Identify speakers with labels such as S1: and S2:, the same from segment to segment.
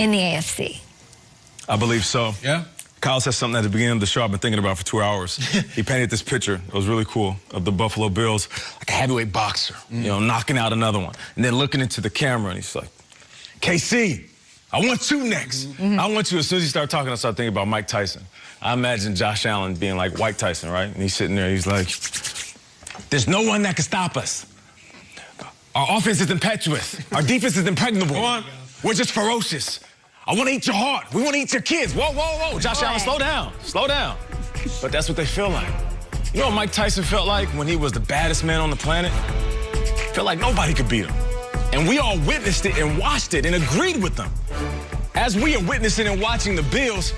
S1: in the AFC.
S2: I believe so.
S3: Yeah?
S2: Kyle said something at the beginning of the show I've been thinking about for 2 hours. He painted this picture. It was really cool of the Buffalo Bills, like a heavyweight boxer, you know, knocking out another one. And then looking into the camera, and he's like, KC, I want you next. I want you. As soon as he started talking, I started thinking about Mike Tyson. I imagine Josh Allen being like White Tyson, right? And he's sitting there, he's like, there's no one that can stop us. Our offense is impetuous. Our defense is impregnable. We're just ferocious. I want to eat your heart. We want to eat your kids. Whoa, whoa, whoa. Josh Allen, slow down. Slow down. But that's what they feel like. You know what Mike Tyson felt like when he was the baddest man on the planet? Felt like nobody could beat him. And we all witnessed it and watched it and agreed with them. As we are witnessing and watching the Bills,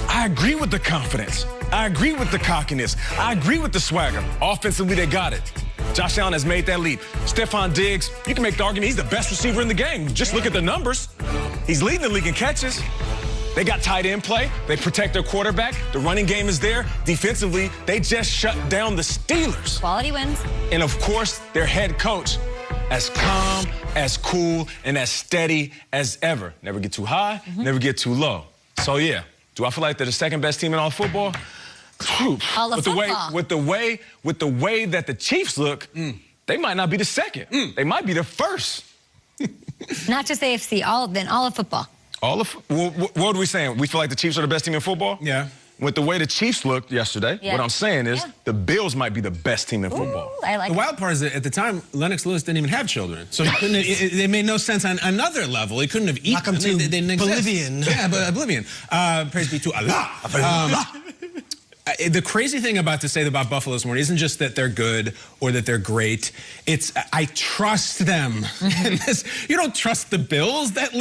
S2: I agree with the confidence. I agree with the cockiness. I agree with the swagger. Offensively, they got it. Josh Allen has made that leap. Stephon Diggs, you can make the argument he's the best receiver in the game. Just look at the numbers. He's leading the league in catches. They got tight end play. They protect their quarterback. The running game is there. Defensively, they just shut down the Steelers.
S1: Quality wins.
S2: And, of course, their head coach, as calm, as cool, and as steady as ever. Never get too high, never get too low. So, yeah, do I feel like they're the second best team in all football?
S1: All of football.
S2: With the way that the Chiefs look, they might not be the second. They might be the first.
S1: Not just AFC, all of football.
S2: What are we saying? We feel like the Chiefs are the best team in football?
S3: Yeah.
S2: With the way the Chiefs looked yesterday, what I'm saying is the Bills might be the best team in football.
S1: Ooh, I like
S3: the wild part is that at the time, Lennox Lewis didn't even have children. So he couldn't, it made no sense on another level. He couldn't have eaten.
S4: Welcome to Bolivian.
S3: Yeah, but Oblivion. Praise be to Allah. The crazy thing to say about Buffalo this morning isn't just that they're good or that they're great. It's I trust them. And you don't trust the Bills. That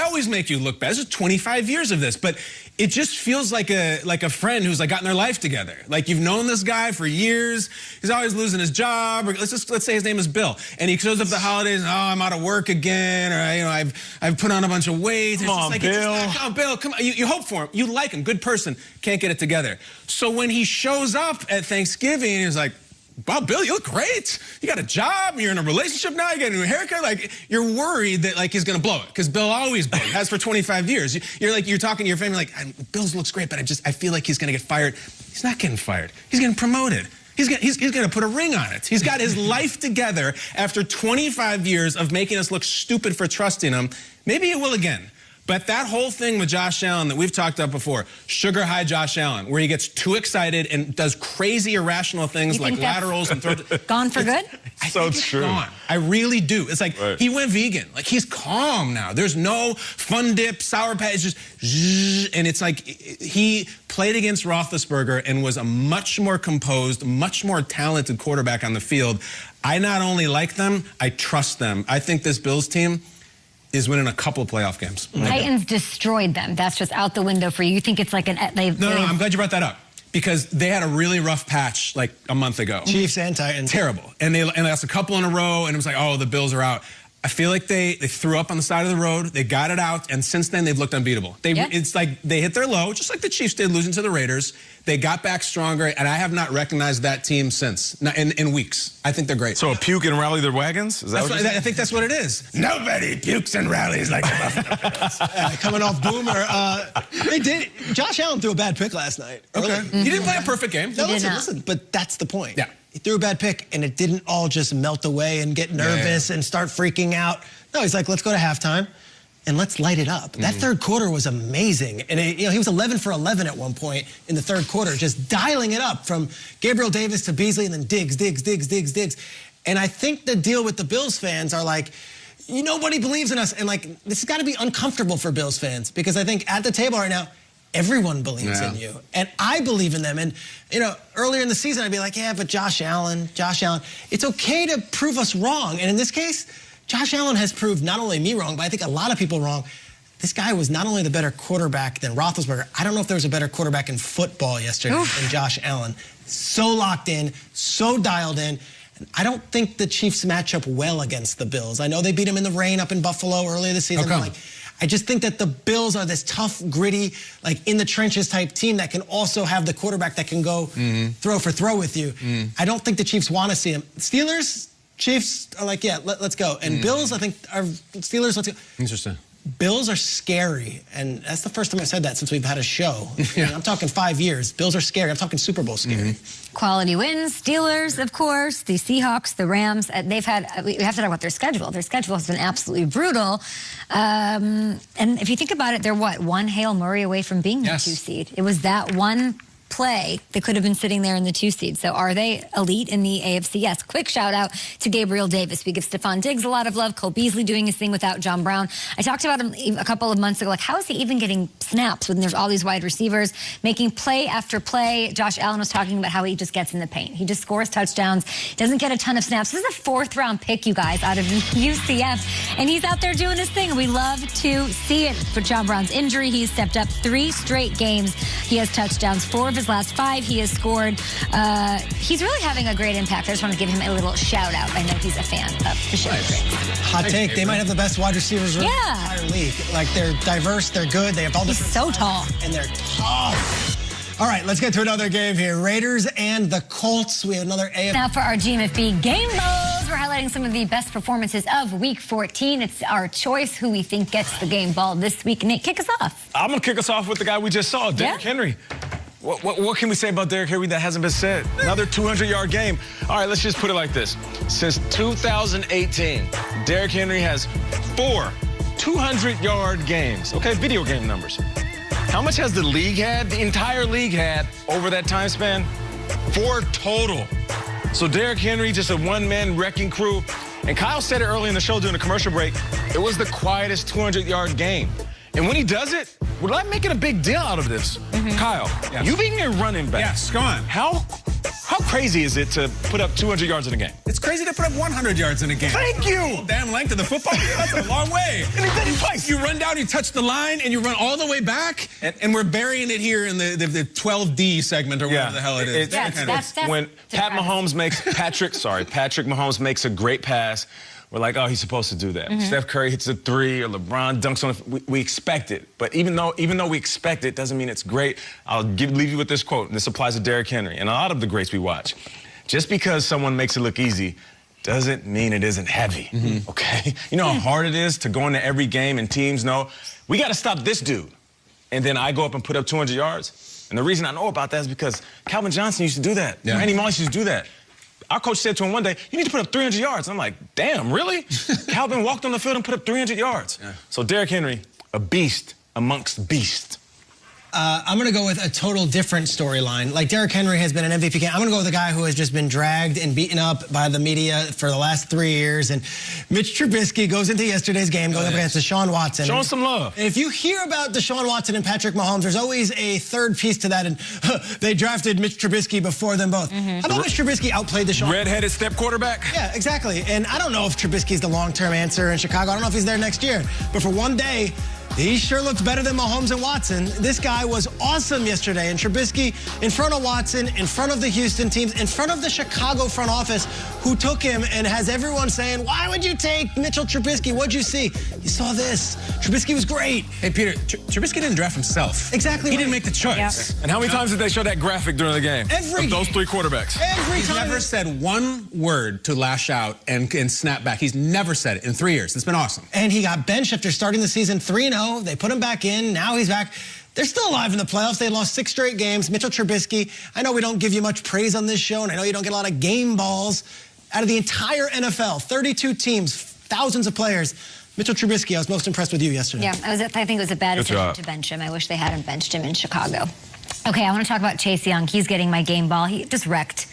S3: always make you look bad. This is 25 years of this, but it just feels like a friend who's like gotten their life together. Like you've known this guy for years. He's always losing his job. Or let's say his name is Bill, and he shows up at the holidays. And, I'm out of work again, or I've put on a bunch of weight.
S2: Come on, Bill.
S3: Bill, come on. You hope for him. You like him. Good person. Can't get it together. So when he shows up at Thanksgiving, he's like, wow, Bill, you look great. You got a job. You're in a relationship now. You got a new haircut. Like, you're worried that, like, he's going to blow it. Because Bill always blows. Has for 25 years. You're talking to your family like, Bill's looks great, but I feel like he's going to get fired. He's not getting fired. He's getting promoted. He's going to put a ring on it. He's got his life together after 25 years of making us look stupid for trusting him. Maybe he will again. But that whole thing with Josh Allen that we've talked about before, sugar high Josh Allen, where he gets too excited and does crazy irrational things like laterals and throws.
S1: Gone for good?
S2: So true.
S3: Gone. I really do. It's like he went vegan. Like he's calm now. There's no fun dip, sour patch. It's just zzz, and it's like he played against Roethlisberger and was a much more composed, much more talented quarterback on the field. I not only like them, I trust them. I think this Bills team is winning a couple of playoff games.
S1: Titans destroyed them. That's just out the window for you. You think it's like No,
S3: I'm glad you brought that up. Because they had a really rough patch like a month ago.
S4: Chiefs and Titans.
S3: Terrible. And they lost a couple in a row, and it was like, oh, the Bills are out. I feel like they threw up on the side of the road. They got it out, and since then, they've looked unbeatable. It's like they hit their low, just like the Chiefs did, losing to the Raiders. They got back stronger, and I have not recognized that team since, in weeks. I think they're great.
S2: So a puke and rally their wagons? Is that what
S3: I think that's what it is. Nobody pukes and rallies like the Buffalo Bills.
S4: Coming off Boomer. They did. Josh Allen threw a bad pick last night.
S3: Okay. He didn't play a perfect game.
S4: No, listen, but that's the point.
S3: Yeah.
S4: He threw a bad pick, and it didn't all just melt away and get nervous and start freaking out. No, he's like, let's go to halftime, and let's light it up. That third quarter was amazing. And he was 11 for 11 at one point in the third quarter, just dialing it up from Gabriel Davis to Beasley and then Diggs. And I think the deal with the Bills fans are like, nobody believes in us. And, like, this has got to be uncomfortable for Bills fans because I think at the table right now, everyone believes in you. And I believe in them. And, earlier in the season, I'd be like, yeah, but Josh Allen. It's okay to prove us wrong. And in this case, Josh Allen has proved not only me wrong, but I think a lot of people wrong. This guy was not only the better quarterback than Roethlisberger. I don't know if there was a better quarterback in football yesterday than Josh Allen. So locked in, so dialed in. And I don't think the Chiefs match up well against the Bills. I know they beat them in the rain up in Buffalo earlier this season. I just think that the Bills are this tough, gritty, like in the trenches type team that can also have the quarterback that can go throw for throw with you. I don't think the Chiefs want to see him. Steelers, Chiefs are like, yeah, let's go. And Bills, I think, are Steelers, let's go.
S3: Interesting.
S4: Bills are scary, and that's the first time I've said that since we've had a show. I mean, I'm talking 5 years. Bills are scary. I'm talking Super Bowl scary.
S1: Quality wins. Steelers, of course. The Seahawks, the Rams. They've had. We have to talk about their schedule. Their schedule has been absolutely brutal. And if you think about it, they're what, one Hail Murray away from being the 2 seed. It was that one play that could have been sitting there in the 2 seed. So are they elite in the AFC? Yes. Quick shout out to Gabriel Davis. We give Stephon Diggs a lot of love. Cole Beasley doing his thing without John Brown. I talked about him a couple of months ago. Like, how is he even getting snaps when there's all these wide receivers making play after play? Josh Allen was talking about how he just gets in the paint. He just scores touchdowns. Doesn't get a ton of snaps. This is a 4th-round pick, you guys, out of UCF. And he's out there doing his thing. We love to see it. For John Brown's injury, he's stepped up 3 straight games. He has touchdowns. 4 of his last 5 he has scored. He's really having a great impact. I just want to give him a little shout out. I know he's a fan of the show.
S4: Hot take. They might have the best wide receivers in the entire league. Like, they're diverse, they're good, they have all different
S1: so tall.
S4: And they're tough. All right, let's get to another game here. Raiders and the Colts. We have another AFC.
S1: Now for our GMFB Game Balls, we're highlighting some of the best performances of Week 14. It's our choice who we think gets the game ball this week. Nate, kick us off.
S2: I'm going to kick us off with the guy we just saw, Derrick Henry. What can we say about Derrick Henry that hasn't been said? Another 200-yard game. All right, let's just put it like this. Since 2018, Derrick Henry has 4 200-yard games. Okay, video game numbers. How much has the league had, the entire league had, over that time span? 4 total. So Derrick Henry, just a one-man wrecking crew. And Kyle said it early in the show during the commercial break, it was the quietest 200-yard game. And when he does it, we're not making a big deal out of this. Kyle, you being a running back.
S3: Yes, go on.
S2: How crazy is it to put up 200 yards in a game?
S3: It's crazy to put up 100 yards in a game.
S2: Thank you.
S3: Damn length of the football field. That's a long way.
S2: And he did it twice.
S3: You run down, you touch the line, and you run all the way back, and we're burying it here in the 12D segment or whatever the hell it is.
S1: That's
S2: when Patrick Mahomes makes a great pass, we're like, oh, he's supposed to do that. Steph Curry hits a 3 or LeBron dunks on it. We expect it. But even though we expect it, doesn't mean it's great. I'll leave you with this quote. And this applies to Derrick Henry and a lot of the greats we watch. Just because someone makes it look easy doesn't mean it isn't heavy, okay? You know how hard it is to go into every game and teams know, we got to stop this dude. And then I go up and put up 200 yards. And the reason I know about that is because Calvin Johnson used to do that. Randy Moss used to do that. Our coach said to him one day, you need to put up 300 yards. I'm like, damn, really? Calvin walked on the field and put up 300 yards. So Derrick Henry, a beast amongst beasts.
S4: I'm going to go with a total different storyline. Like, Derrick Henry has been an MVP candidate. I'm going to go with a guy who has just been dragged and beaten up by the media for the last 3 years. And Mitch Trubisky goes into yesterday's game going up against Deshaun Watson.
S2: Show him some love.
S4: And if you hear about Deshaun Watson and Patrick Mahomes, there's always a third piece to that. And they drafted Mitch Trubisky before them both. How about Mitch Trubisky outplayed Deshaun?
S2: Red-headed step quarterback?
S4: Yeah, exactly. And I don't know if Trubisky's the long-term answer in Chicago. I don't know if he's there next year. But for one day, he sure looked better than Mahomes and Watson. This guy was awesome yesterday. And Trubisky, in front of Watson, in front of the Houston teams, in front of the Chicago front office, who took him and has everyone saying, why would you take Mitchell Trubisky? What'd you see? You saw this. Trubisky was great.
S3: Hey, Peter, Trubisky didn't draft himself.
S4: Exactly.
S3: He didn't make the choice.
S2: And how many times did they show that graphic during the game?
S4: Every
S2: of those 3 quarterbacks.
S4: Every time.
S3: He's never said one word to lash out and snap back. He's never said it in 3 years. It's been awesome.
S4: And he got benched after starting the season 3-0. They put him back in. Now he's back. They're still alive in the playoffs. They lost 6 straight games. Mitchell Trubisky, I know we don't give you much praise on this show, and I know you don't get a lot of game balls. Out of the entire NFL, 32 teams, thousands of players, Mitchell Trubisky, I was most impressed with you yesterday.
S1: Yeah, I think it was a bad decision to bench him. I wish they hadn't benched him in Chicago. Okay, I want to talk about Chase Young. He's getting my game ball. He just wrecked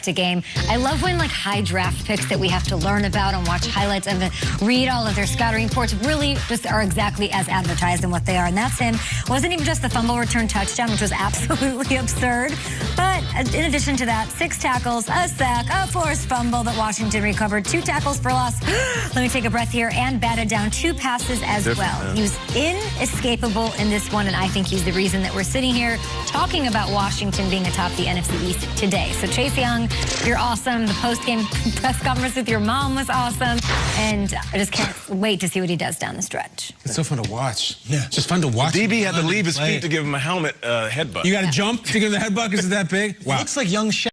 S1: a game. I love when, like, high draft picks that we have to learn about and watch highlights of it, read all of their scouting reports, really just are exactly as advertised and what they are. And that's him. It wasn't even just the fumble return touchdown, which was absolutely absurd. But in addition to that, 6 tackles, a sack, a forced fumble that Washington recovered, 2 tackles for loss. Let me take a breath here, and batted down 2 passes as well. He was inescapable in this one, and I think he's the reason that we're sitting here talking about Washington being atop the NFC East today. So Chase Young, you're awesome. The post-game press conference with your mom was awesome. And I just can't wait to see what he does down the stretch.
S3: It's so fun to watch. Yeah. It's just fun to watch.
S2: DB had to leave his feet to give him a helmet headbutt.
S3: You got to jump to give him the headbutt because it's that big? Wow.
S4: It looks like young